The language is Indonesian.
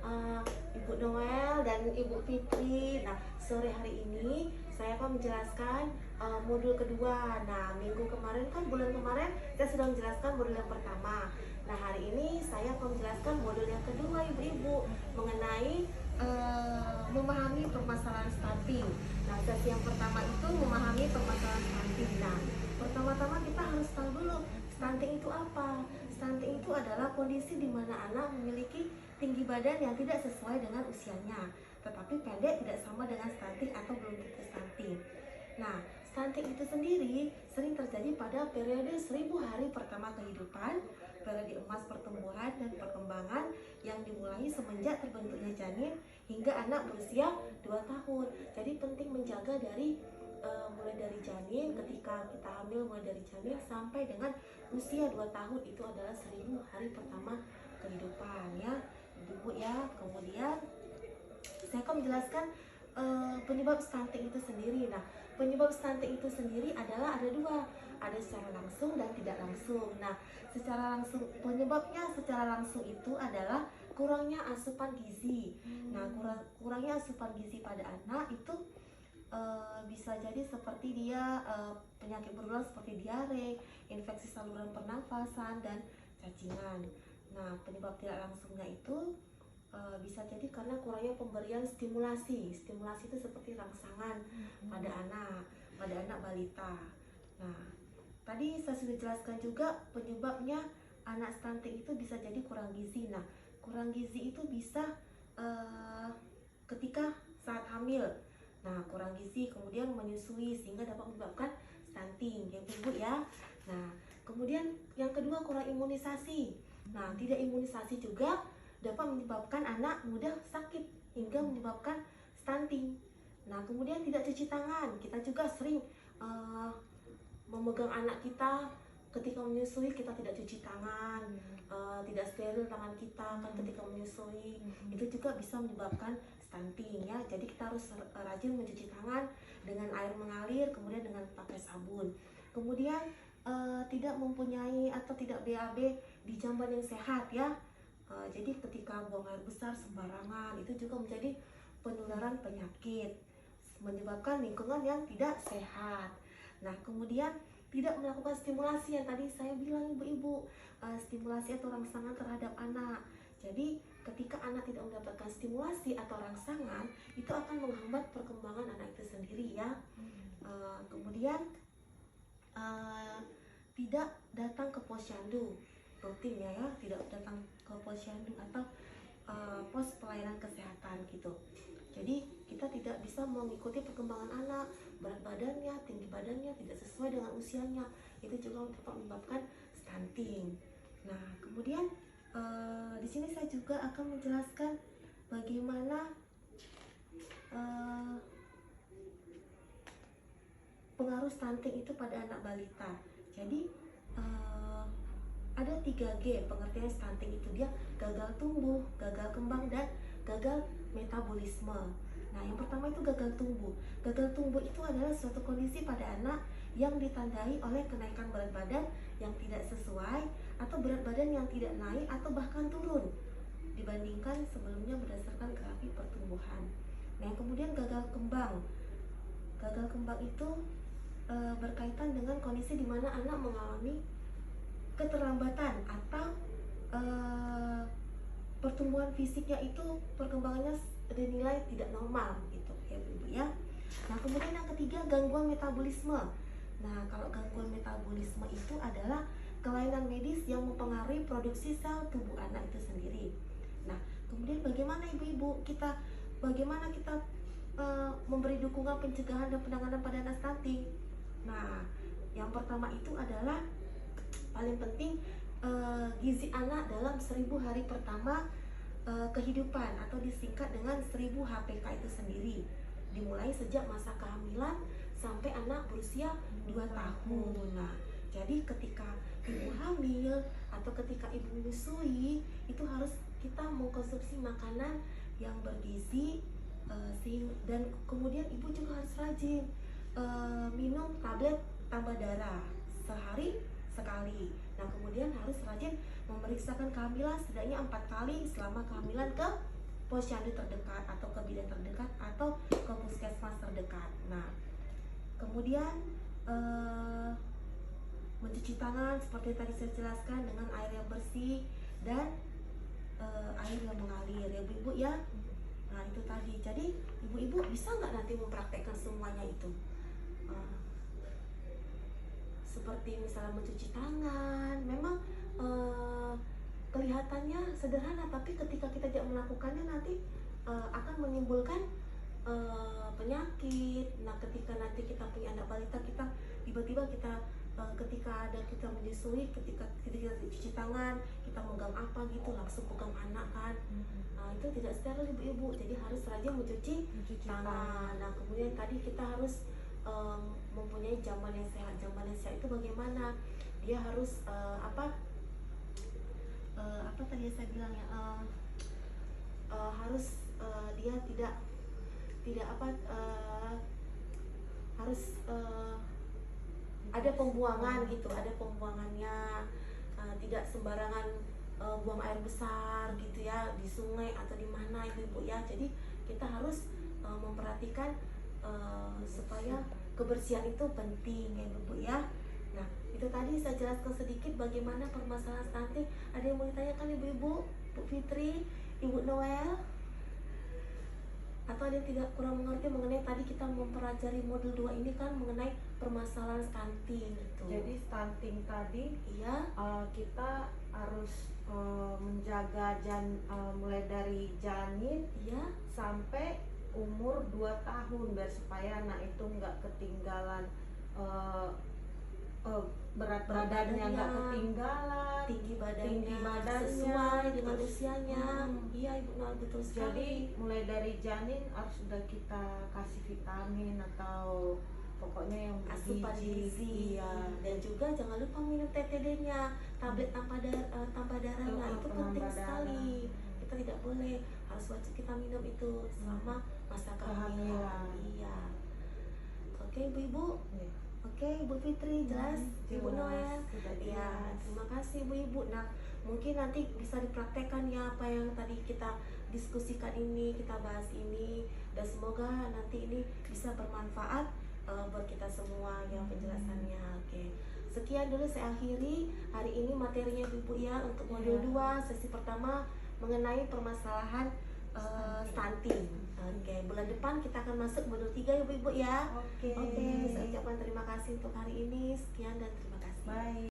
uh, Ibu Noel dan Ibu Fitri. Nah, sore hari ini saya akan menjelaskan modul kedua. Nah, minggu kemarin kan bulan kemarin saya sudah menjelaskan modul yang pertama. Nah, hari ini saya akan menjelaskan modul yang kedua, Ibu-ibu, mengenai memahami permasalahan stunting. Nah, sesi yang pertama itu memahami permasalahan stunting. Nah, pertama-tama kita harus tahu dulu stunting itu apa. Stunting itu adalah kondisi di mana anak memiliki tinggi badan yang tidak sesuai dengan usianya, tetapi pendek tidak sama dengan stunting atau belum tentu stunting. Nah, stunting itu sendiri sering terjadi pada periode 1000 hari pertama kehidupan, periode emas pertumbuhan dan perkembangan yang dimulai semenjak terbentuknya janin hingga anak berusia 2 tahun. Jadi penting menjaga dari mulai dari janin, ketika kita hamil mulai dari janin sampai dengan usia 2 tahun, itu adalah 1000 hari pertama kehidupan ya, Ibu ya. Kemudian saya akan menjelaskan penyebab stunting itu sendiri. Nah, penyebab stunting itu sendiri adalah ada dua, ada secara langsung dan tidak langsung. Nah, secara langsung, penyebabnya secara langsung itu adalah kurangnya asupan gizi. Nah, kurangnya asupan gizi pada anak itu bisa jadi seperti dia penyakit berulang seperti diare, infeksi saluran pernafasan, dan cacingan. Nah, penyebab tidak langsungnya itu bisa jadi karena kurangnya pemberian stimulasi. Stimulasi itu seperti rangsangan pada anak balita. Nah, tadi saya sudah jelaskan juga penyebabnya anak stunting itu bisa jadi kurang gizi. Nah, kurang gizi itu bisa ketika saat hamil. Nah, kurang gizi kemudian menyusui sehingga dapat menyebabkan stunting, ya Ibu ya. Nah, kemudian yang kedua kurang imunisasi. Nah, tidak imunisasi juga dapat menyebabkan anak mudah sakit hingga menyebabkan stunting. Nah, kemudian tidak cuci tangan. Kita juga sering memegang anak kita ketika menyusui, kita tidak cuci tangan, tidak steril tangan kita kan ketika menyusui. Itu juga bisa menyebabkan stunting ya. Jadi kita harus rajin mencuci tangan dengan air mengalir, kemudian dengan pakai sabun. Kemudian tidak mempunyai atau tidak BAB di jamban yang sehat ya. Jadi ketika buang air besar sembarangan itu juga menjadi penularan penyakit, menyebabkan lingkungan yang tidak sehat. Nah, kemudian tidak melakukan stimulasi yang tadi saya bilang Ibu-ibu, stimulasi atau rangsangan terhadap anak. Jadi ketika anak tidak mendapatkan stimulasi atau rangsangan, itu akan menghambat perkembangan anak itu sendiri ya. Kemudian tidak datang ke posyandu rutin ya, tidak datang ke posyandu atau pos pelayanan kesehatan gitu. Jadi kita tidak bisa mengikuti perkembangan anak, berat badannya, tinggi badannya tidak sesuai dengan usianya. Itu juga dapat menyebabkan stunting. Nah, kemudian di sini saya juga akan menjelaskan bagaimana pengaruh stunting itu pada anak balita. Jadi ada 3G pengertian stunting itu, dia gagal tumbuh, gagal kembang, dan gagal metabolisme. Nah, yang pertama itu gagal tumbuh. Gagal tumbuh itu adalah suatu kondisi pada anak yang ditandai oleh kenaikan berat badan yang tidak sesuai atau berat badan yang tidak naik atau bahkan turun dibandingkan sebelumnya berdasarkan grafik pertumbuhan. Nah, kemudian gagal kembang. Gagal kembang itu berkaitan dengan kondisi di mana anak mengalami keterlambatan atau pertumbuhan fisiknya itu perkembangannya dinilai tidak normal gitu ya Ibu ya. Nah, kemudian yang ketiga gangguan metabolisme. Nah, kalau gangguan metabolisme itu adalah kelainan medis yang mempengaruhi produksi sel tubuh anak itu sendiri. Nah, kemudian bagaimana Ibu-ibu bagaimana kita memberi dukungan pencegahan dan penanganan pada anak stunting? Nah, yang pertama itu adalah paling penting gizi anak dalam 1000 hari pertama kehidupan atau disingkat dengan 1000 HPK itu sendiri, dimulai sejak masa kehamilan sampai anak berusia 2 tahun. Nah, jadi ketika ibu hamil atau ketika ibu menyusui itu harus kita mengkonsumsi makanan yang bergizi, dan kemudian ibu juga harus rajin minum tablet tambah darah sehari sekali. Nah, kemudian harus rajin memeriksakan kehamilan setidaknya 4 kali selama kehamilan posyandu terdekat atau ke bidan terdekat atau ke puskesmas terdekat. Nah, kemudian mencuci tangan seperti tadi saya jelaskan dengan air yang bersih dan air yang mengalir ya ibu-ibu ya. Nah itu tadi, jadi ibu-ibu bisa nggak nanti mempraktekkan semuanya itu? Seperti misalnya mencuci tangan, memang kelihatannya sederhana, tapi ketika kita tidak melakukannya nanti akan menimbulkan penyakit. Nah ketika nanti kita punya anak balita, kita tiba-tiba kita ketika ada kita menyusui, ketika kita cuci tangan, kita megang apa gitu langsung pegang anak kan. Nah itu tidak steril ibu-ibu, jadi harus rajin mencuci tangan. Nah kemudian tadi kita harus mempunyai jamban yang sehat. Jamban yang sehat itu bagaimana? Dia harus apa tadi saya bilang ya, harus dia tidak apa harus ada pembuangan gitu, ada pembuangannya, tidak sembarangan buang air besar gitu ya di sungai atau di mana ibu-ibu ya. Jadi kita harus memperhatikan supaya kebersihan itu penting ya ibu-ibu ya. Nah itu tadi saya jelaskan sedikit bagaimana permasalahan stunting. Ada yang mau ditanyakan ibu-ibu, Bu Fitri, Ibu Noel? Atau ada yang tidak kurang mengerti mengenai tadi kita mempelajari modul 2 ini kan mengenai permasalahan stunting gitu. Jadi stunting tadi iya, kita harus menjaga mulai dari janin iya, sampai umur 2 tahun biar supaya anak itu nggak ketinggalan berat badannya, nggak ketinggalan, tinggi badannya badannya sesuai dengan usianya. Iya ibu Noel, betul sekali. Jadi mulai dari janin harus sudah kita kasih vitamin atau pokoknya yang asupan gizi. Iya. Dan juga jangan lupa minum TTD-nya, tablet tambah darah. Nah itu penting sekali. Kita tidak boleh, harus wajib kita minum itu selama masa kehamilan. Iya. Oke ibu-ibu. Oke, Ibu Fitri, jelas? Ibu Noel? Ya, terima kasih ibu-ibu. Nah, mungkin nanti bisa dipraktekkan ya apa yang tadi kita diskusikan ini, kita bahas ini, dan semoga nanti ini bisa bermanfaat buat kita semua ya penjelasannya. Oke, sekian dulu saya akhiri hari ini materinya ibu-ibu ya untuk modul 2 sesi pertama mengenai permasalahan stunting. Oke, bulan depan kita akan masuk modul 3 ya ibu-ibu ya. Oke. Oke, saya ucapkan terima kasih untuk hari ini. Sekian dan terima kasih. Bye.